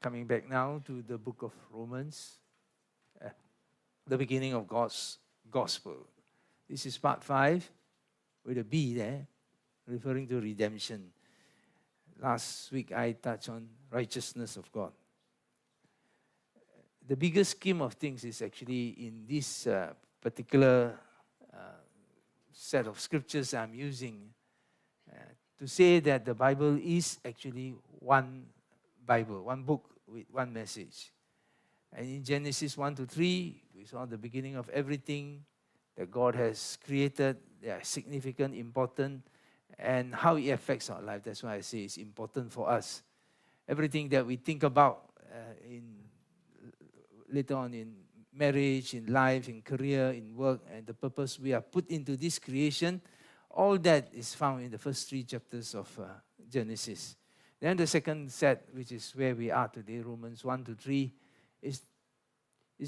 Coming back now to the book of Romans, the beginning of God's gospel. This is part 5 with a B there, referring to redemption. Last week I touched on righteousness of God. The biggest scheme of things is actually in this particular set of scriptures I'm using to say that the Bible is actually one Bible, one book with one message. And in Genesis 1 to 3, we saw the beginning of everything that God has created. They are significant, important, and how it affects our life. That's why I say it's important for us. Everything that we think about later on in marriage, in life, in career, in work, and the purpose we are put into this creation, all that is found in the first 3 chapters of Genesis. Then the second set, which is where we are today, Romans 1 to 3, is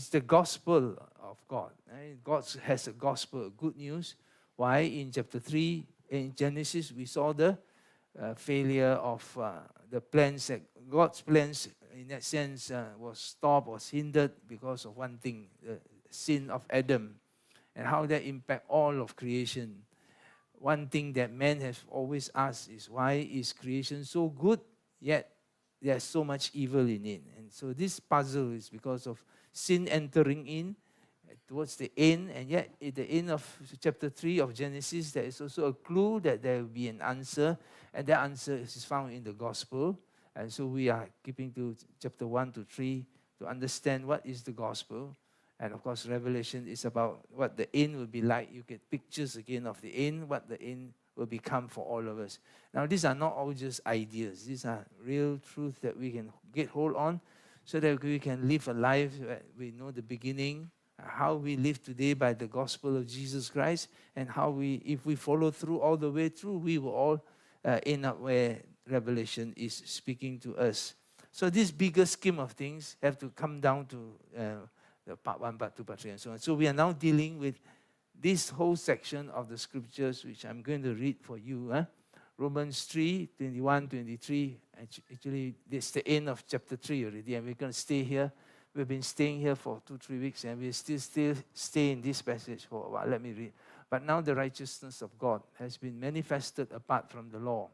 the gospel of God. God has a gospel, good news. Why? In chapter 3, in Genesis, we saw the failure of the plans, that God's plans, in that sense, was stopped, was hindered because of one thing, the sin of Adam, and how that impacts all of creation. One thing that man has always asked is, why is creation so good, yet there's so much evil in it? And so this puzzle is because of sin entering in towards the end, and yet at the end of chapter 3 of Genesis, there is also a clue that there will be an answer, and that answer is found in the gospel. And so we are keeping to chapter 1 to 3 to understand what is the gospel. And of course, Revelation is about what the end will be like. You get pictures again of the end, what the end will become for all of us. Now, these are not all just ideas. These are real truth that we can get hold on so that we can live a life where we know the beginning, how we live today by the gospel of Jesus Christ, and how we, if we follow through all the way through, we will all end up where Revelation is speaking to us. So this bigger scheme of things have to come down to the part 1, part 2, part 3, and so on. So we are now dealing with this whole section of the scriptures, which I'm going to read for you. Romans 3, 21, 23. Actually, this is the end of chapter 3 already, and we're going to stay here. We've been staying here for 2-3 weeks, and we still stay in this passage for a while. Let me read. But now the righteousness of God has been manifested apart from the law.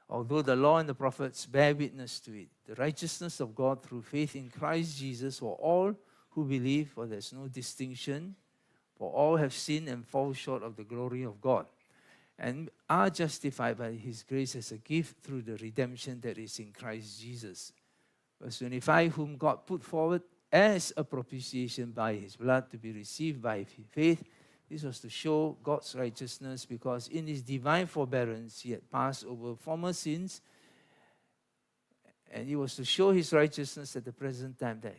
Although the law and the prophets bear witness to it, the righteousness of God through faith in Christ Jesus for all who believe, for there's no distinction, for all have sinned and fall short of the glory of God, and are justified by His grace as a gift through the redemption that is in Christ Jesus. Verse 25, whom God put forward as a propitiation by His blood to be received by faith. This was to show God's righteousness, because in His divine forbearance He had passed over former sins, and it was to show His righteousness at the present time, that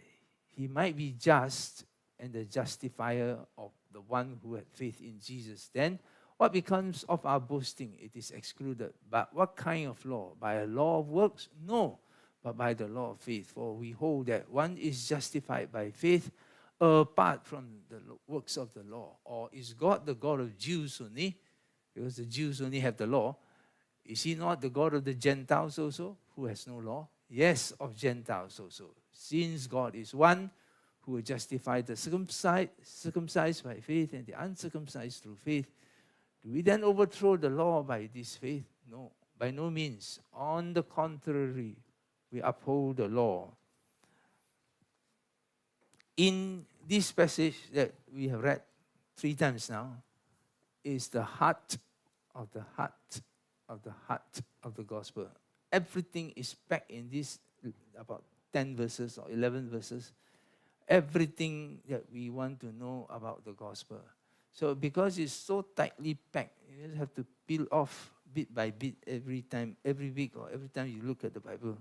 He might be just and the justifier of the one who had faith in Jesus. Then what becomes of our boasting? It is excluded. But what kind of law? By a law of works? No, but by the law of faith. For we hold that one is justified by faith apart from the works of the law. Or is God the God of Jews only? Because the Jews only have the law. Is He not the God of the Gentiles also, who has no law? Yes, of Gentiles also. Since God is one, who will justify the circumcised by faith and the uncircumcised through faith, do we then overthrow the law by this faith? No, by no means. On the contrary, we uphold the law. In this passage that we have read 3 times now, is the heart of the heart of the heart of the gospel. Everything is packed in this about 10 verses or 11 verses. Everything that we want to know about the gospel. So because it's so tightly packed, you just have to peel off bit by bit every time, every week, or every time you look at the Bible.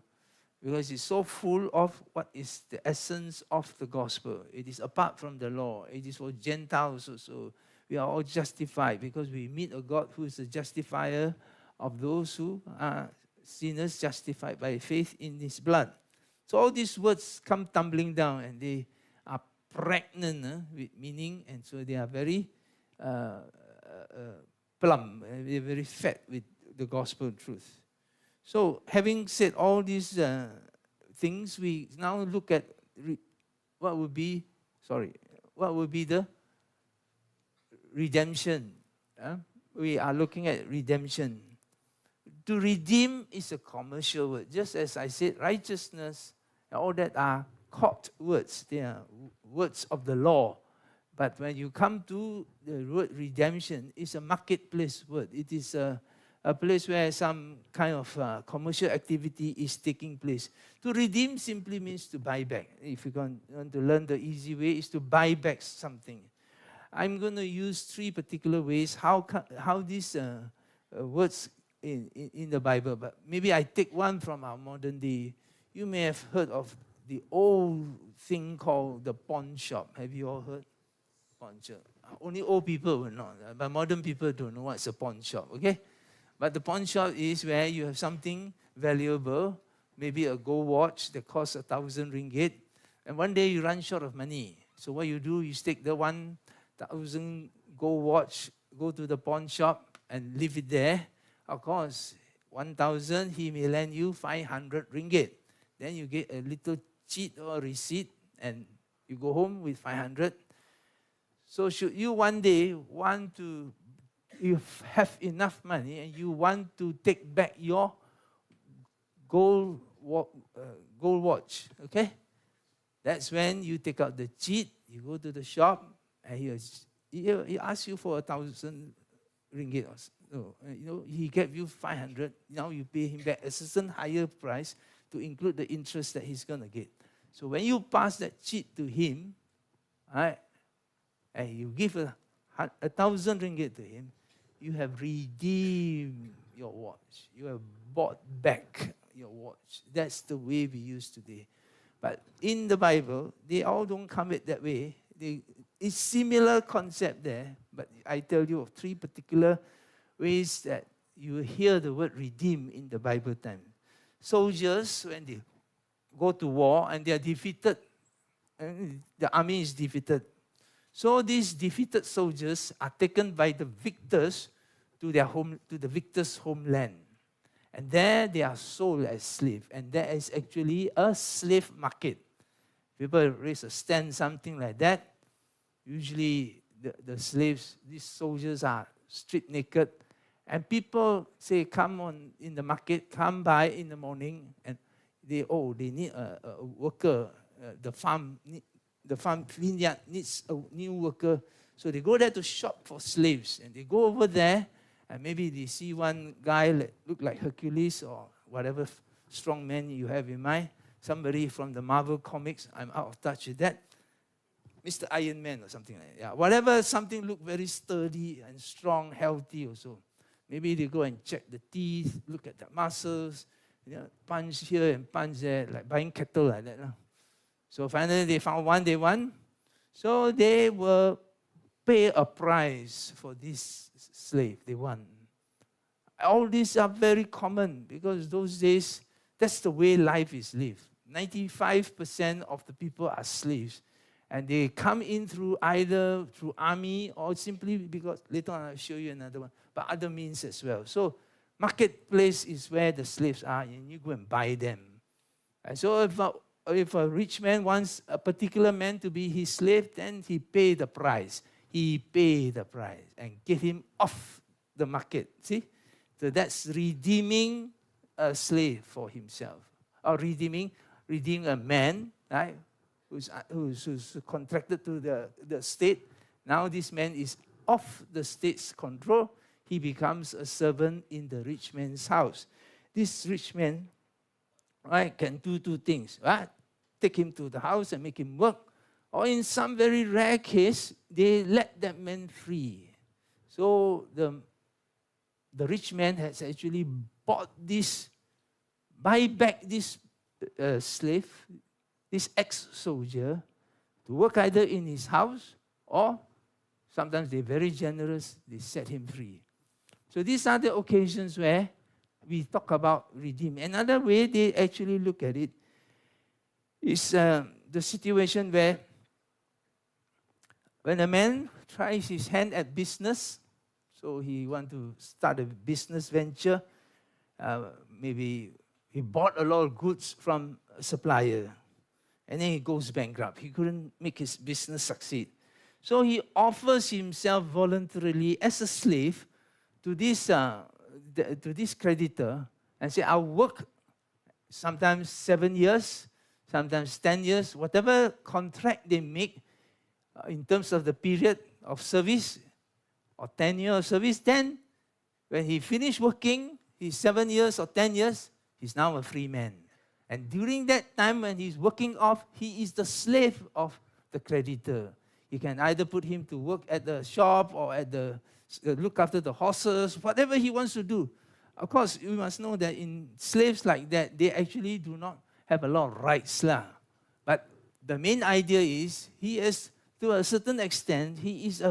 Because it's so full of what is the essence of the gospel. It is apart from the law. It is for Gentiles also. We are all justified because we meet a God who is the justifier of those who are sinners, justified by faith in His blood. So all these words come tumbling down, and they are pregnant with meaning, and so they are very plump, they're very fat with the gospel truth. So having said all these things, we now look at what would be the redemption. We are looking at redemption. To redeem is a commercial word. Just as I said, righteousness and all that are court words. They are words of the law. But when you come to the word redemption, it's a marketplace word. It is a place where some kind of commercial activity is taking place. To redeem simply means to buy back. If you want to learn the easy way, is to buy back something. I'm going to use three particular ways how these words in the Bible. But maybe I take one from our modern day. You may have heard of the old thing called the pawn shop. Have you all heard? Pawn shop. Only old people will know, but modern people don't know what's a pawn shop, okay? But the pawn shop is where you have something valuable, maybe a gold watch that costs 1,000 ringgit, and one day you run short of money. So what you do, you take the 1,000 gold watch, go to the pawn shop and leave it there. Of course, 1,000, he may lend you 500 ringgit. Then you get a little cheat or receipt and you go home with 500. So should you one day you have enough money and you want to take back your gold watch, okay? That's when you take out the cheat, you go to the shop, and he asks you for 1,000 ringgit. He gave you 500. Now you pay him back a certain higher price to include the interest that he's going to get. So when you pass that cheat to him, right, and you give 1,000 ringgit to him, you have redeemed your watch. You have bought back your watch. That's the way we use today. But in the Bible, they all don't come it that way. It's similar concept there, but I tell you of three particular ways that you hear the word redeem in the Bible time. Soldiers, when they go to war and they are defeated, and the army is defeated. So these defeated soldiers are taken by the victors to the victors' homeland. And there they are sold as slaves. And there is actually a slave market. People raise a stand, something like that. Usually the slaves, these soldiers are stripped naked. And people say, come on in the market, come by in the morning. And they need a worker. The farm vineyard needs a new worker. So they go there to shop for slaves. And they go over there, and maybe they see one guy that look like Hercules or whatever strong man you have in mind. Somebody from the Marvel comics, I'm out of touch with that. Mr. Iron Man or something like that. Yeah, whatever, something look very sturdy and strong, healthy also. Maybe they go and check the teeth, look at the muscles, punch here and punch there, like buying cattle like that. So finally they found one they want. So they will pay a price for this slave they want. All these are very common because those days, that's the way life is lived. 95% of the people are slaves. And they come in either through army or simply because, later on I'll show you another one, but other means as well. So marketplace is where the slaves are and you go and buy them. And so if a rich man wants a particular man to be his slave, then he pay the price. He pay the price and get him off the market. See? So that's redeeming a slave for himself. Or redeeming a man, right? Who's contracted to the state. Now this man is off the state's control. He becomes a servant in the rich man's house. This rich man, right, can do two things. Right? Take him to the house and make him work. Or in some very rare case, they let that man free. So the rich man has actually buy back this slave, this ex-soldier, to work either in his house or sometimes they're very generous, they set him free. So these are the occasions where we talk about redeem. Another way they actually look at it is the situation where when a man tries his hand at business, so he wants to start a business venture, maybe he bought a lot of goods from a supplier, and then he goes bankrupt. He couldn't make his business succeed. So he offers himself voluntarily as a slave to this creditor and say, I'll work sometimes 7 years, sometimes 10 years, whatever contract they make in terms of the period of service or 10 years of service. Then when he finished working, his 7 years or 10 years, he's now a free man. And during that time when he's working off, he is the slave of the creditor. You can either put him to work at the shop or at look after the horses, whatever he wants to do. Of course, you must know that in slaves like that, they actually do not have a lot of rights. But the main idea is, he is, to a certain extent, he is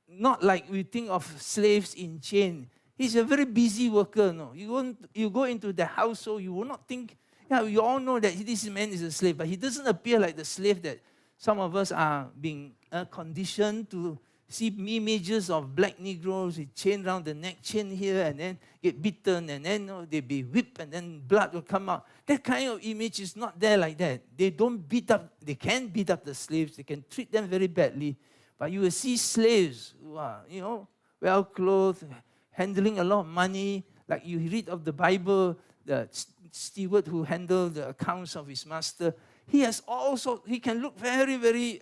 not like we think of slaves in chain. He's a very busy worker. No, you go into the household, you will not think. You all know that this man is a slave, but he doesn't appear like the slave that some of us are being conditioned to see images of black Negroes with chain around the neck, chain here, and then get beaten, and then they be whipped, and then blood will come out. That kind of image is not there like that. They don't beat up. They can beat up the slaves. They can treat them very badly. But you will see slaves who are, well clothed, handling a lot of money. Like you read of the Bible, the steward who handled the accounts of his master. He can look very, very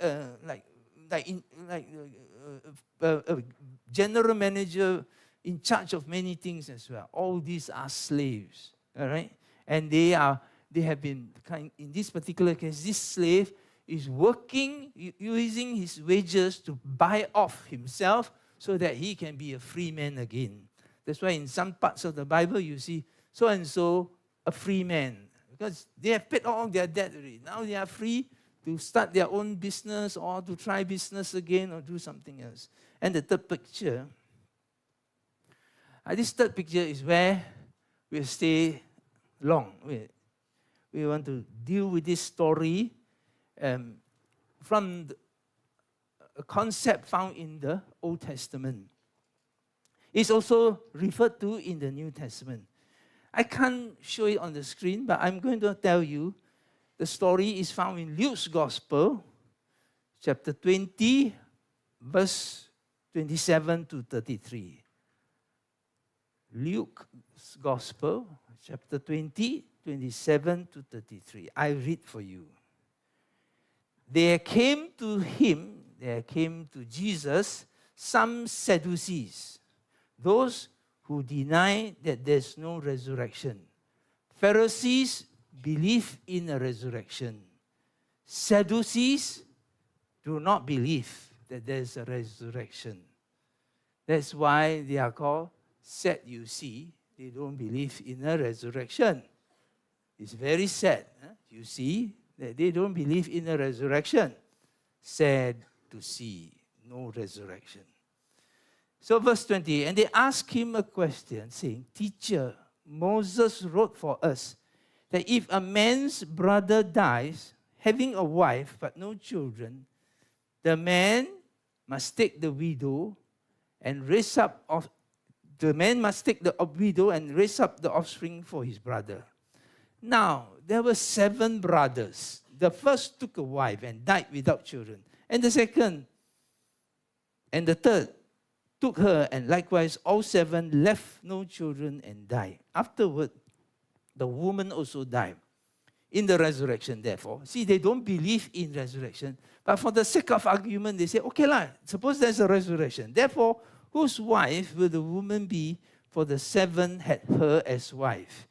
a general manager in charge of many things as well. All these are slaves, all right? And they have been in this particular case, this slave is working, using his wages to buy off himself so that he can be a free man again. That's why in some parts of the Bible you see so-and-so a free man, because they have paid all their debt already. Now they are free to start their own business or to try business again or do something else. And the third picture, this third picture is where we'll stay long. We want to deal with this story from a concept found in the Old Testament. It's also referred to in the New Testament. I can't show it on the screen, but I'm going to tell you the story is found in Luke's Gospel, chapter 20, verse 27 to 33. Luke's Gospel, chapter 20, 27 to 33. I read for you. There came to Jesus, some Sadducees, those who deny that there's no resurrection. Pharisees believe in a resurrection. Sadducees do not believe that there's a resurrection. That's why they are called Sadducees. They don't believe in a resurrection. It's very sad. You see that they don't believe in a resurrection. Sad to see no resurrection. So verse 20, and they asked him a question, saying, Teacher, Moses wrote for us that if a man's brother dies, having a wife but no children, the man must take the widow and raise up the offspring for his brother. Now, there were 7 brothers. The first took a wife and died without children. And the second and the third took her, and likewise all 7 left no children and died. Afterward, the woman also died. In the resurrection, therefore. See, they don't believe in resurrection. But for the sake of argument, they say, okay, suppose there's a resurrection. Therefore, whose wife will the woman be? For the 7 had her as wife.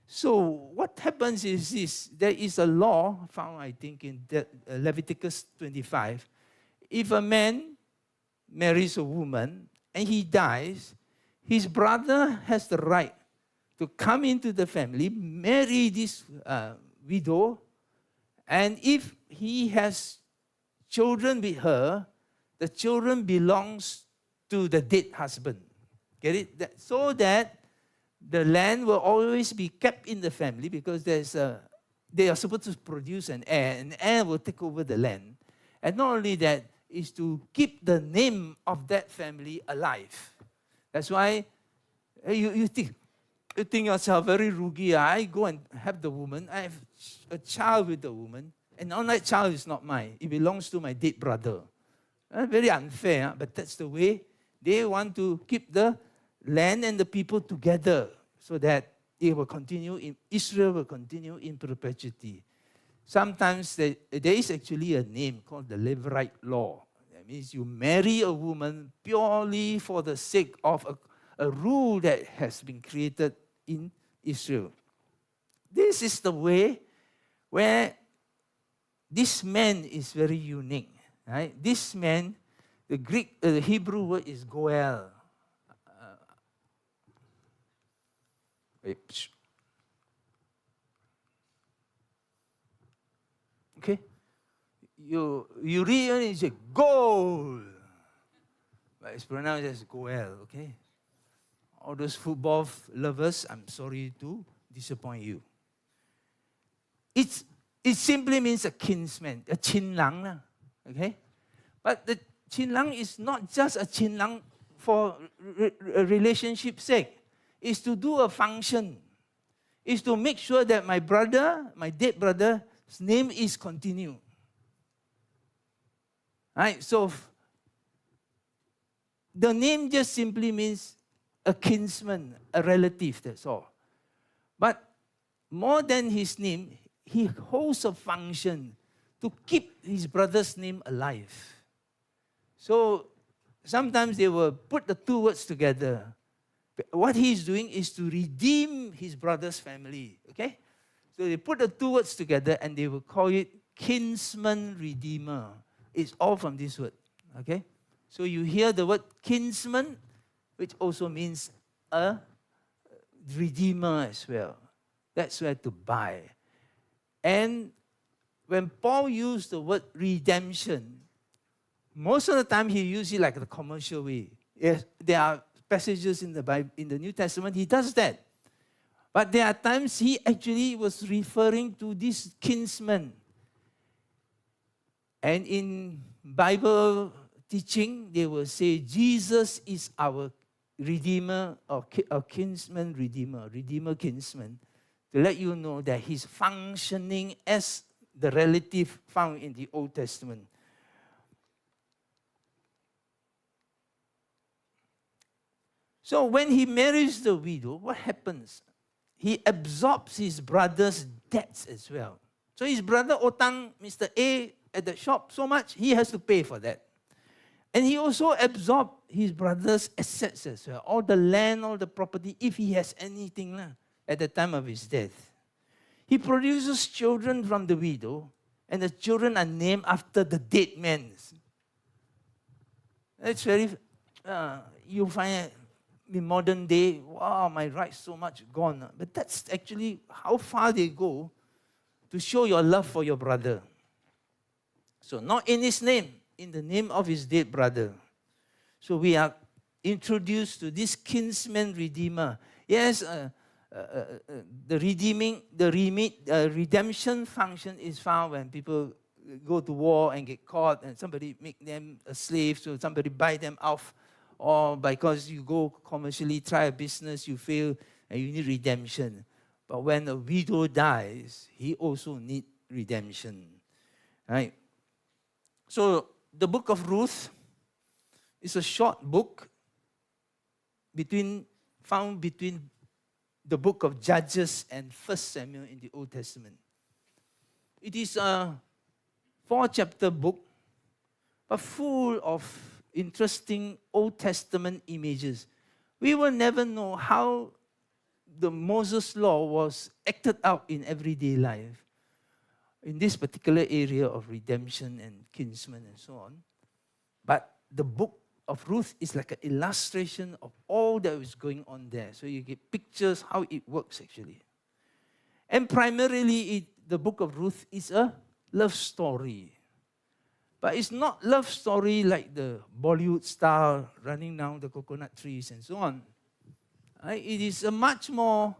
So what happens is this. There is a law found, I think, in Leviticus 25. If a man marries a woman and he dies, his brother has the right to come into the family, marry this widow, and if he has children with her, the children belongs to the dead husband. Get it? So that the land will always be kept in the family, because they are supposed to produce an heir will take over the land. And not only that, is to keep the name of that family alive. That's why you think, You think yourself very rugi. I go and have the woman. I have a child with the woman. And now that child is not mine. It belongs to my dead brother. Very unfair, but that's the way they want to keep the land and the people together so that it will continue Israel will continue in perpetuity. Sometimes there is actually a name called the Levirate law. That means you marry a woman purely for the sake of a rule that has been created in Israel. This is the way where this man is very unique. Right? This man, the Hebrew word is Goel. Okay? You read and you say, goal. But it's pronounced as Goel, okay? All those football lovers, I'm sorry to disappoint you. It simply means a kinsman, a chinlang, okay? But the chinlang is not just a chinlang for a relationship's sake. It's to do a function. It's to make sure that my brother, my dead brother's name is continued. Right? So the name just simply means a kinsman, a relative, that's all. But more than his name, he holds a function to keep his brother's name alive. So sometimes they will put the two words together. What he's doing is to redeem his brother's family. Okay? So they put the two words together and they will call it kinsman redeemer. It's all from this word. Okay? So you hear the word kinsman, which also means a redeemer as well. That's where to buy. And when Paul used the word redemption, most of the time he uses it like the commercial way. Yes, there are passages in the Bible, in the New Testament, he does that. But there are times he actually was referring to this kinsman. And in Bible teaching, they will say Jesus is our redeemer or kinsman redeemer, redeemer kinsman, to let you know that he's functioning as the relative found in the Old Testament. So when he marries the widow, what happens? He absorbs his brother's debts as well. So his brother otang Mr. A at the shop so much, he has to pay for that. And he also absorbed his brother's assets as well. All the land, all the property, if he has anything at the time of his death. He produces children from the widow, and the children are named after the dead man. That's very, you find in modern day, wow, my rights so much gone. But that's actually how far they go to show your love for your brother. So not in his name, in the name of his dead brother. So we are introduced to this kinsman redeemer. Yes, the redemption function is found when people go to war and get caught and somebody make them a slave, so somebody buy them off, or because you go commercially, try a business, you fail, and you need redemption. But when a widow dies, he also needs redemption. Right? So the book of Ruth is a short book found between the book of Judges and 1 Samuel in the Old Testament. It is a 4-chapter book, but full of interesting Old Testament images. We will never know how the Moses law was acted out in everyday life in this particular area of redemption and kinsman and so on. But the book of Ruth is like an illustration of all that is going on there. So you get pictures how it works actually. And primarily the book of Ruth is a love story. But it's not love story like the Bollywood style, running down the coconut trees and so on. It is a much more,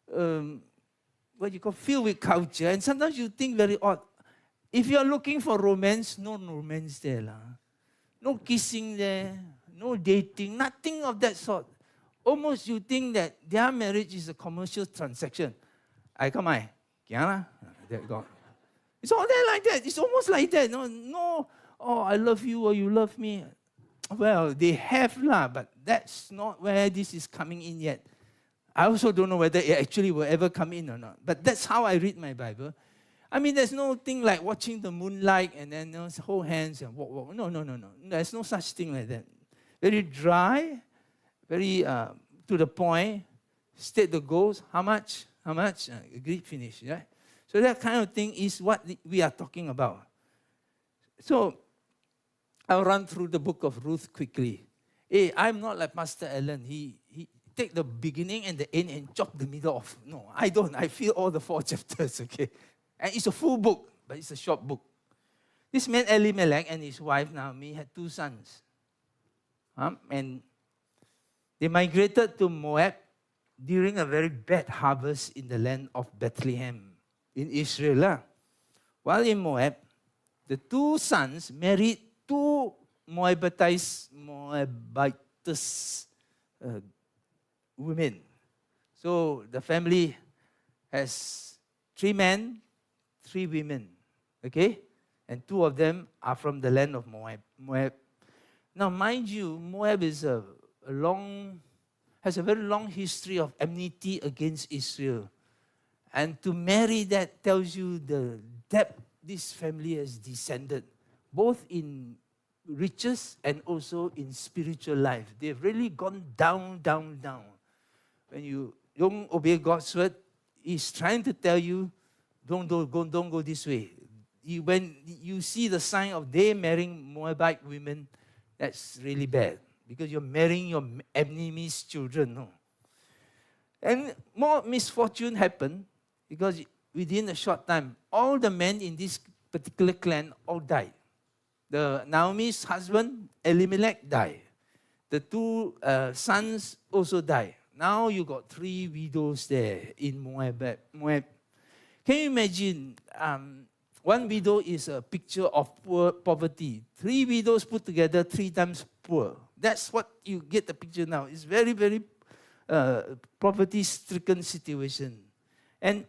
filled with culture. And sometimes you think very odd. If you are looking for romance, no romance there. No kissing there, no dating, nothing of that sort. almost you think that their marriage is a commercial transaction. I come, that God. It's all there like that. It's almost like that. No, oh, I love you or you love me. Well, they have lah, but that's not where this is coming in yet. I also don't know whether it actually will ever come in or not. But that's how I read my Bible. I mean, there's no thing like watching the moonlight and then hold hands and walk. No. There's no such thing like that. Very dry, very to the point, state the goals. How much? Agreed, finish, right? So that kind of thing is what we are talking about. So I'll run through the book of Ruth quickly. Hey, I'm not like Pastor Allen. He take the beginning and the end and chop the middle off. No, I don't. I feel all the 4 chapters, okay? And it's a full book, but it's a short book. This man Elimelech and his wife Naomi had 2 sons. And they migrated to Moab during a very bad harvest in the land of Bethlehem in Israel. While in Moab, the 2 sons married 2 Moabitess women. So the family has 3 men, 3 women, okay? And 2 of them are from the land of Moab. Now, mind you, Moab is has a very long history of enmity against Israel. And to marry that tells you the depth this family has descended, both in riches and also in spiritual life. They've really gone down. When you don't obey God's word, He's trying to tell you, don't go this way. When you see the sign of they marrying Moabite women, that's really bad. Because you're marrying your enemy's children. No. And more misfortune happened because within a short time, all the men in this particular clan all died. The Naomi's husband, Elimelech, died. The 2 sons also died. Now you got 3 widows there in Moab. Can you imagine? 1 widow is a picture of poverty. 3 widows put together 3 times poor. That's what you get the picture now. It's very, very poverty-stricken situation. And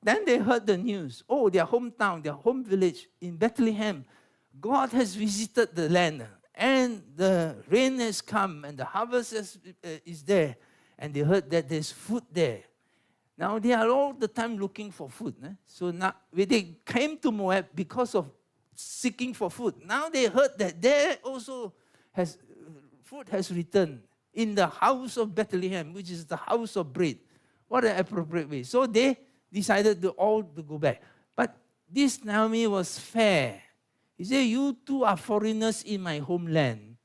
then they heard the news. Oh, their hometown, their home village in Bethlehem, God has visited the land. And the rain has come and the harvest is there. And they heard that there's food there. Now they are all the time looking for food. So now when they came to Moab because of seeking for food, now they heard that there also food has returned in the house of Bethlehem, which is the house of bread. What an appropriate way. So they decided to all to go back. But this Naomi was fair. He said, you 2 are foreigners in my homeland.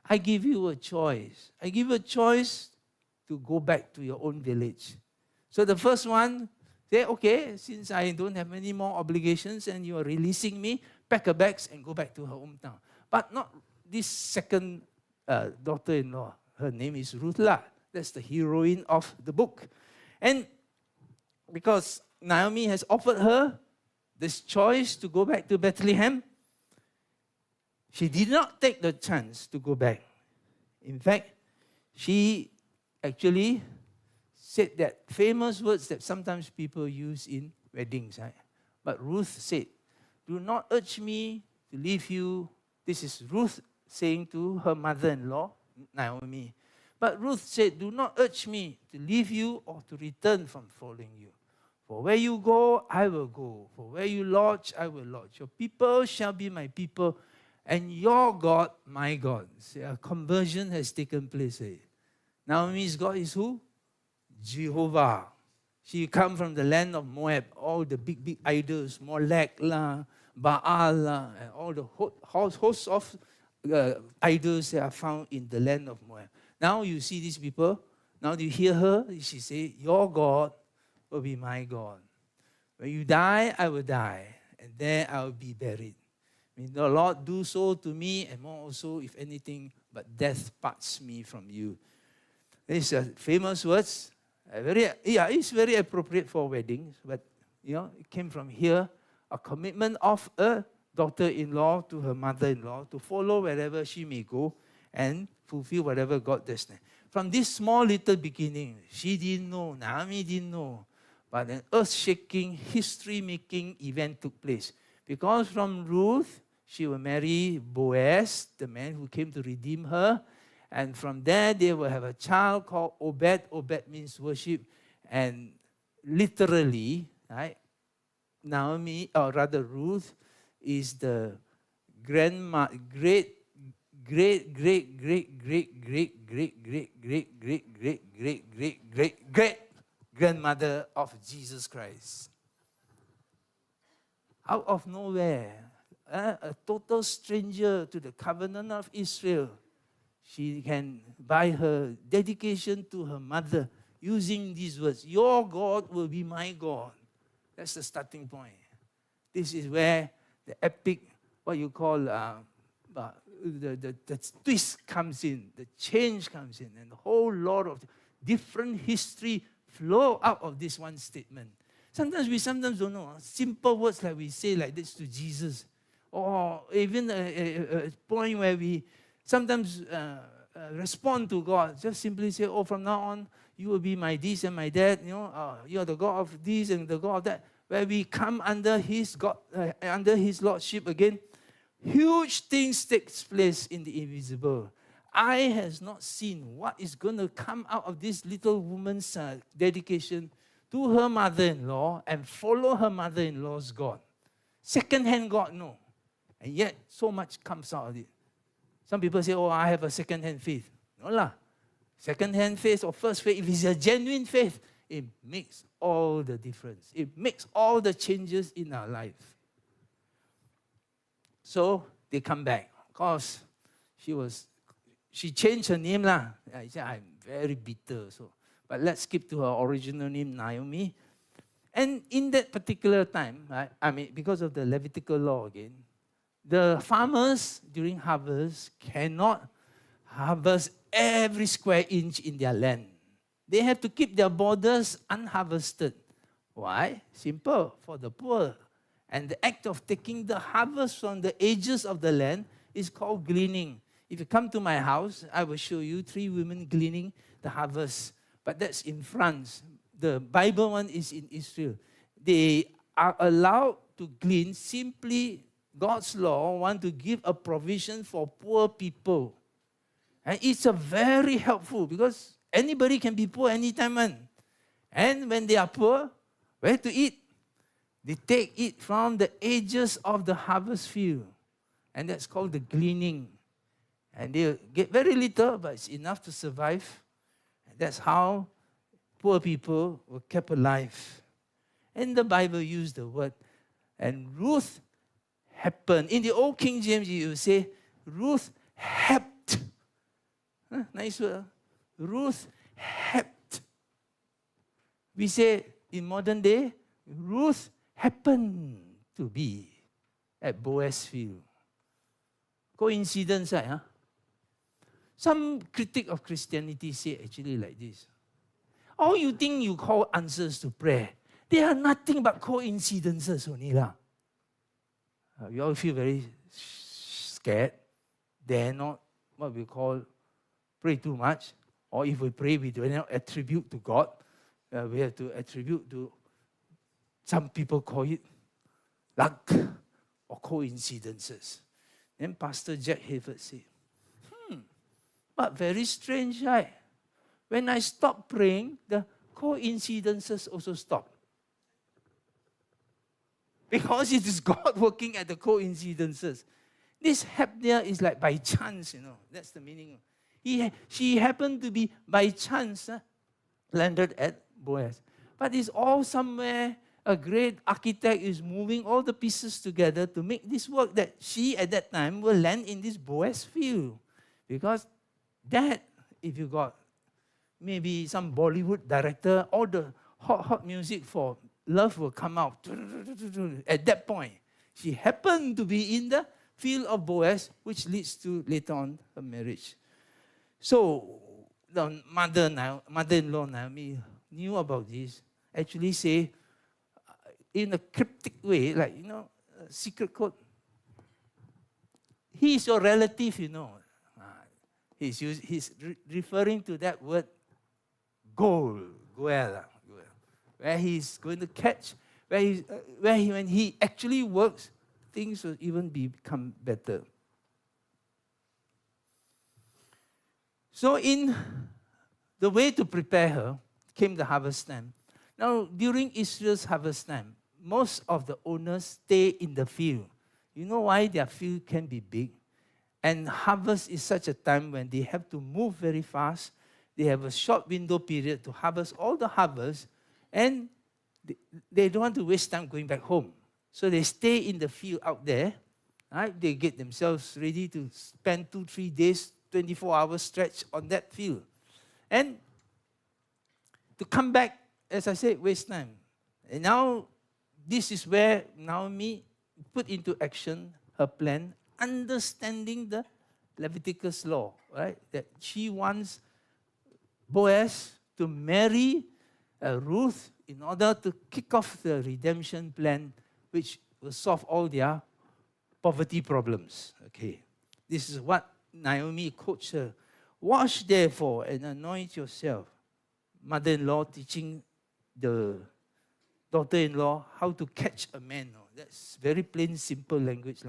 I give you a choice. I give you a choice to go back to your own village. So the first one said, okay, since I don't have any more obligations and you are releasing me, pack her bags and go back to her hometown. But not this second daughter-in-law. Her name is Ruth. That's the heroine of the book. And because Naomi has offered her this choice to go back to Bethlehem, she did not take the chance to go back. In fact, she actually said that famous words that sometimes people use in weddings. Right? But Ruth said, do not urge me to leave you. This is Ruth saying to her mother-in-law, Naomi. But Ruth said, do not urge me to leave you or to return from following you. For where you go, I will go. For where you lodge, I will lodge. Your people shall be my people, and your God, my God. See, a conversion has taken place. Naomi's God is who? Jehovah. She come from the land of Moab. All the big idols, Molech, Baal, and all the hosts of idols that are found in the land of Moab. Now you see these people. Now you hear her. She say, your God will be my God. When you die, I will die, and there I will be buried. May the Lord do so to me, and more also, if anything, but death parts me from you. These are famous words. It's very appropriate for weddings, but it came from here, a commitment of a daughter-in-law to her mother-in-law to follow wherever she may go and fulfill whatever God does. from this small little beginning, she didn't know, Naomi didn't know, but an earth-shaking, history-making event took place. Because from Ruth, she will marry Boaz, the man who came to redeem her. And from there, they will have a child called Obed. Obed means worship. And literally, right, Naomi, or rather Ruth, is the grandma, great grandmother of Jesus Christ. Out of nowhere, a total stranger to the covenant of Israel, she can, by her dedication to her mother, using these words, your God will be my God. That's the starting point. This is where the epic, what you call, the twist comes in, the change comes in, and a whole lot of different history flow out of this one statement. Sometimes we don't know. Simple words like we say like this to Jesus, or even a point where we sometimes respond to God. Just simply say, oh, from now on, you will be my this and my that. You know, you are the God of this and the God of that. Where we come under His God, under His lordship again, huge things takes place in the invisible. Eye has not seen what is going to come out of this little woman's dedication to her mother-in-law and follow her mother-in-law's God. Second-hand God, no. And yet, so much comes out of it. Some people say, oh, I have a second-hand faith. No lah. Second-hand faith or first faith, if it's a genuine faith, it makes all the difference. It makes all the changes in our life. So, they come back. Of course, she changed her name lah. I said, I'm very bitter. But let's skip to her original name, Naomi. And in that particular time, right, I mean, because of the Levitical law again, the farmers during harvest cannot harvest every square inch in their land. They have to keep their borders unharvested. Why? Simple, for the poor. And the act of taking the harvest from the edges of the land is called gleaning. If you come to my house, I will show you 3 women gleaning the harvest. But that's in France. The Bible one is in Israel. They are allowed to glean simply. God's law want to give a provision for poor people. And it's a very helpful because anybody can be poor anytime. And when they are poor, where to eat? They take it from the edges of the harvest field. And that's called the gleaning. And they get very little, but it's enough to survive. And that's how poor people were kept alive. And the Bible used the word. And Ruth happened. In the old King James, you say, Ruth helped. Nice word. Ruth helped. We say, in modern day, Ruth happened to be at Boaz field. Coincidence, right? Huh? Some critic of Christianity say actually like this. All you think you call answers to prayer, they are nothing but coincidences only lah. We all feel very scared. Dare not what we call pray too much. Or if we pray, we do not attribute to God. We have to attribute to, some people call it luck or coincidences. Then Pastor Jack Hayford said, but very strange, right? When I stop praying, the coincidences also stop. Because it is God working at the coincidences. This happening is like by chance, you know. That's the meaning. She happened to be by chance landed at Boaz. But it's all somewhere a great architect is moving all the pieces together to make this work that she at that time will land in this Boaz field. Because that, if you got maybe some Bollywood director, all the hot music for love will come out. At that point, she happened to be in the field of Boaz, which leads to later on her marriage. So the mother-in-law Naomi knew about this. Actually say, in a cryptic way, like, you know, secret code. He is your relative, you know. He's referring to that word goal, goel, where he's going to catch, when he actually works, things will even become better. So in the way to prepare her came the harvest time. Now, during Israel's harvest time, most of the owners stay in the field. You know why their field can be big? And harvest is such a time when they have to move very fast. They have a short window period to harvest all the harvest, and they don't want to waste time going back home. So they stay in the field out there. Right? They get themselves ready to spend 2-3 days, 24-hour stretch on that field. And to come back, as I said, waste time. And now, this is where Naomi put into action her plan, understanding the Leviticus law, right? That she wants Boaz to marry Ruth in order to kick off the redemption plan, which will solve all their poverty problems. Okay, this is what Naomi coached her. Wash therefore and anoint yourself. Mother-in-law teaching the daughter-in-law how to catch a man. That's very plain, simple language.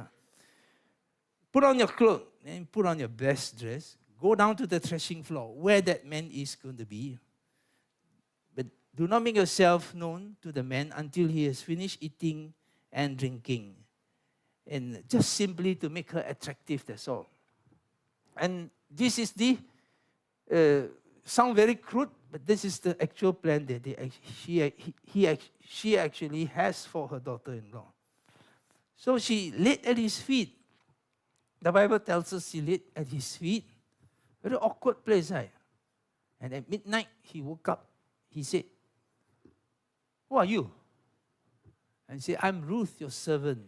Put on your clothes and put on your best dress. Go down to the threshing floor where that man is going to be. But do not make yourself known to the man until he has finished eating and drinking. And just simply to make her attractive, that's all. And this is the, sound very crude, but this is the actual plan that she actually has for her daughter-in-law. So she laid at his feet. The Bible tells us she laid at his feet. Very awkward place, right? And at midnight, he woke up. He said, "Who are you?" And he said, "I'm Ruth, your servant."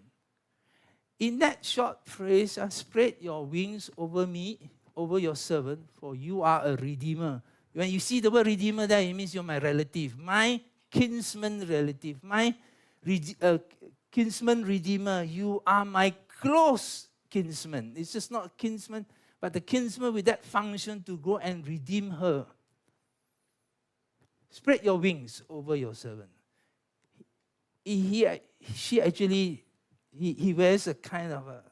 In that short phrase, spread your wings over me, over your servant, for you are a redeemer. When you see the word redeemer there, it means you're my relative, my kinsman relative, my kinsman redeemer. You are my close kinsman. It's just not kinsman, but the kinsman with that function to go and redeem her. Spread your wings over your servant. He wears a kind of a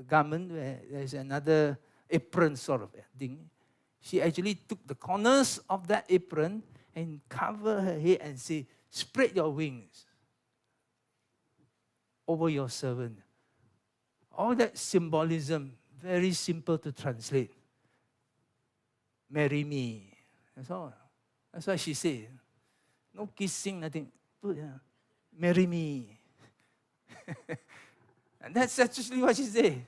garment where there's another apron sort of thing. She actually took the corners of that apron and covered her head and said, "Spread your wings over your servant." All that symbolism, very simple to translate. Marry me. That's all. That's why she said, no kissing, nothing. Marry me. And that's actually what she said.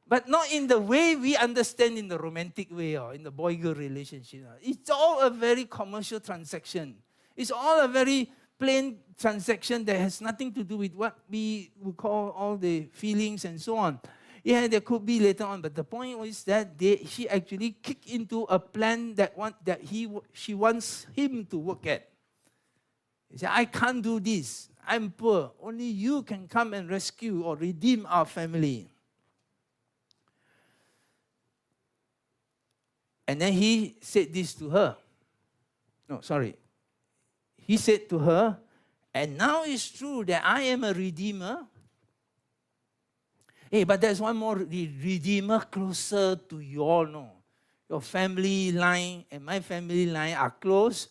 But not in the way we understand in the romantic way or in the boy-girl relationship. It's all a very commercial transaction. It's all a very plain transaction that has nothing to do with what we would call all the feelings and so on. Yeah, there could be later on, but the point was that she actually kicked into a plan that she wants him to work at. He said, "I can't do this. I'm poor. Only you can come and rescue or redeem our family." And then he said this to her. He said to her, "And now it's true that I am a redeemer. Hey, but there's one more redeemer closer to you all, no? Your family line and my family line are close,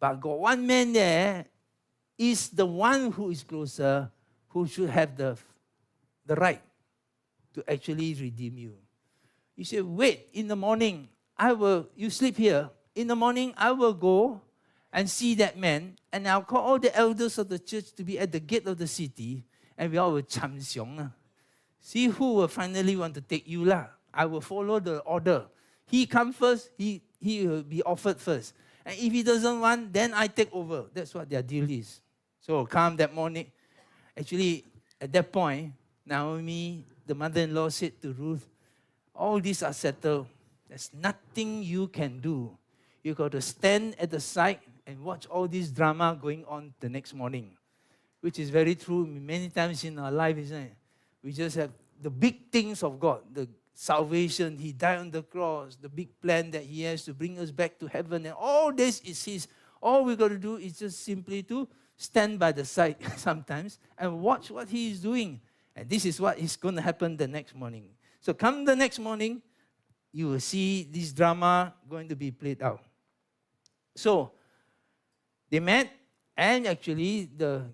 but got one man there is the one who is closer, who should have the right to actually redeem you." He said, "Wait, in the morning, you sleep here. In the morning, I will go and see that man, and I'll call all the elders of the church to be at the gate of the city, and we all will cham siong. See who will finally want to take you lah. I will follow the order. He come first, he will be offered first. And if he doesn't want, then I take over." That's what their deal is. So come that morning. Actually, at that point, Naomi, the mother-in-law, said to Ruth, "All these are settled. There's nothing you can do. You got to stand at the side and watch all this drama going on the next morning." Which is very true many times in our life, isn't it? We just have the big things of God, the salvation. He died on the cross, the big plan that he has to bring us back to heaven. And all this is his. All we got to do is just simply to stand by the side sometimes and watch what he is doing. And this is what is going to happen the next morning. So come the next morning, you will see this drama going to be played out. So they met, and actually the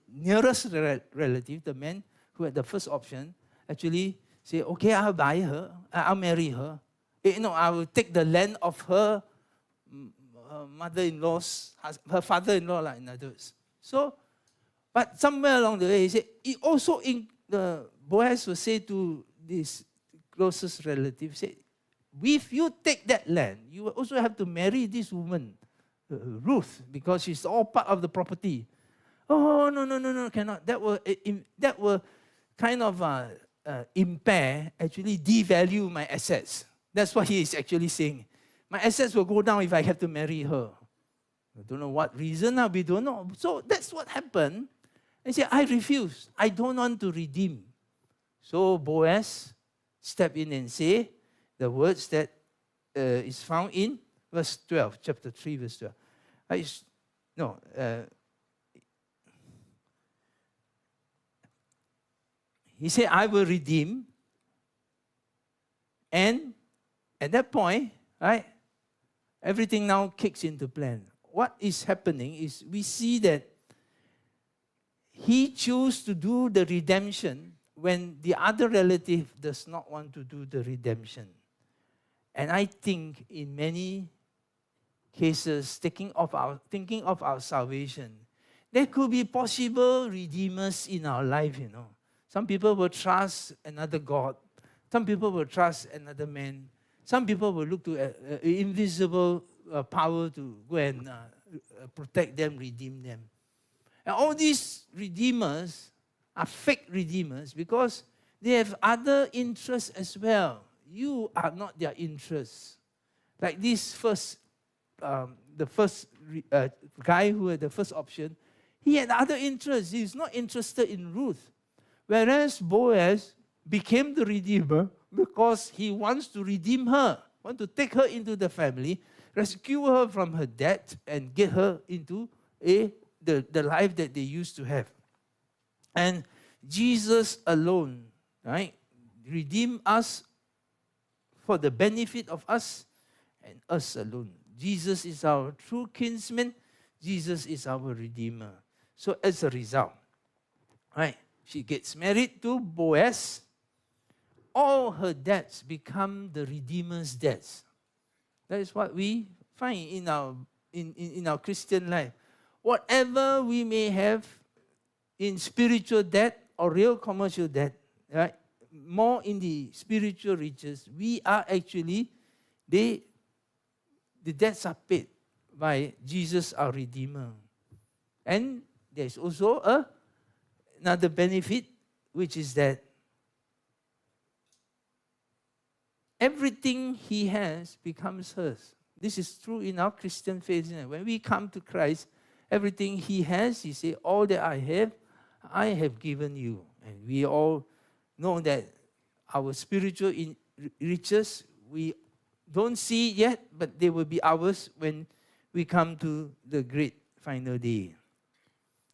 nearest relative, the man who had the first option, actually said, okay, I'll buy her, I'll marry her. I will take the land of her mother-in-law's, her father-in-law, in other words. So, but somewhere along the way, he said, Boaz will say to this closest relative, say, if you take that land, you will also have to marry this woman, Ruth, because she's all part of the property. Oh, no, cannot. That will kind of impair, actually devalue my assets. That's what he is actually saying. My assets will go down if I have to marry her. I don't know what reason, we don't know. So that's what happened. And he said, I refuse. I don't want to redeem. So Boaz stepped in and say the words that is found in verse 12, chapter 3, verse 12. He said, I will redeem. And at that point, right, everything now kicks into plan. What is happening is we see that he chose to do the redemption when the other relative does not want to do the redemption. And I think in many cases, thinking of our salvation, there could be possible redeemers in our life, Some people will trust another God. Some people will trust another man. Some people will look to invisible power to go and protect them, redeem them. And all these redeemers are fake redeemers because they have other interests as well. You are not their interests. Like this the first guy who had the first option, he had other interests. He's not interested in Ruth. Whereas Boaz became the redeemer because he wants to redeem her, want to take her into the family, rescue her from her debt, and get her into the life that they used to have. And Jesus alone, right, redeemed us for the benefit of us and us alone. Jesus is our true kinsman. Jesus is our redeemer. So as a result, right, she gets married to Boaz. All her debts become the redeemer's debts. That is what we find in our Christian life. Whatever we may have in spiritual debt or real commercial debt, right, more in the spiritual riches, we are actually, the debts are paid by Jesus, our Redeemer. And there's also another benefit, which is that everything he has becomes hers. This is true in our Christian faith. When we come to Christ, everything he has, he says, all that I have given you. And we all know that our spiritual riches, we don't see yet, but they will be ours when we come to the great final day.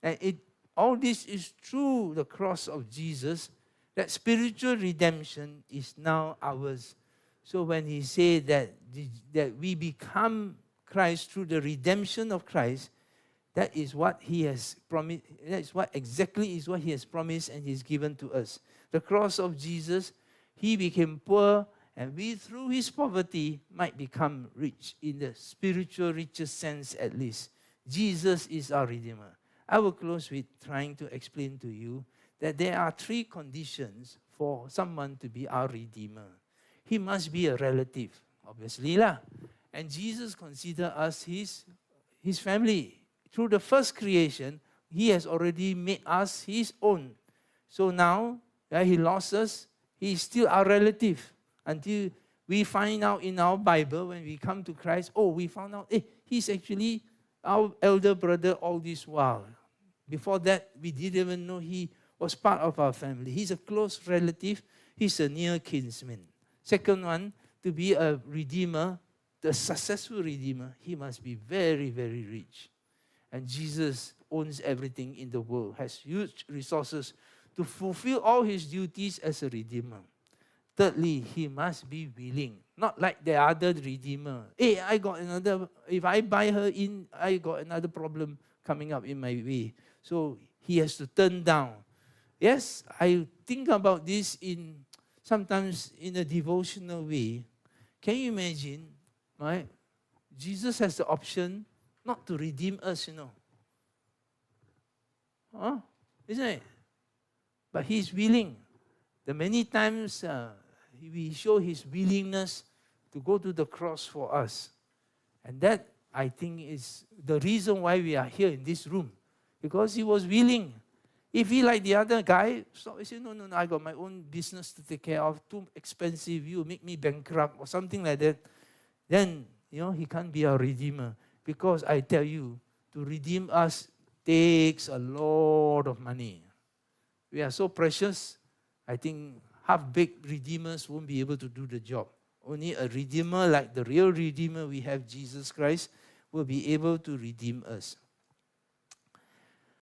And all this is through the cross of Jesus, that spiritual redemption is now ours. So when he said that we become Christ through the redemption of Christ, that is what he has promised. That is what exactly is what he has promised and he's given to us. The cross of Jesus, he became poor, and we through his poverty might become rich in the spiritual richest sense at least. Jesus is our Redeemer. I will close with trying to explain to you that there are three conditions for someone to be our Redeemer. He must be a relative, obviously lah. And Jesus considers us his family. Through the first creation, he has already made us his own. So now, he lost us, he is still our relative. Until we find out in our Bible, when we come to Christ, we found out, he's actually our elder brother all this while. Before that, we didn't even know he was part of our family. He's a close relative. He's a near kinsman. Second one, to be a redeemer, the successful redeemer, he must be very, very rich. And Jesus owns everything in the world, has huge resources to fulfill all his duties as a redeemer. Thirdly, he must be willing. Not like the other redeemer. Hey, if I buy her in, I got another problem coming up in my way. So he has to turn down. Yes, I think about this sometimes in a devotional way. Can you imagine, right? Jesus has the option not to redeem us, Isn't it? But he's willing. The many times we show his willingness to go to the cross for us. And that, I think, is the reason why we are here in this room. Because he was willing. If he, like the other guy, he said, no, I got my own business to take care of, too expensive, you make me bankrupt, or something like that, then, he can't be our redeemer. Because I tell you, to redeem us takes a lot of money. We are so precious, I think half-baked redeemers won't be able to do the job. Only a redeemer like the real redeemer we have, Jesus Christ, will be able to redeem us.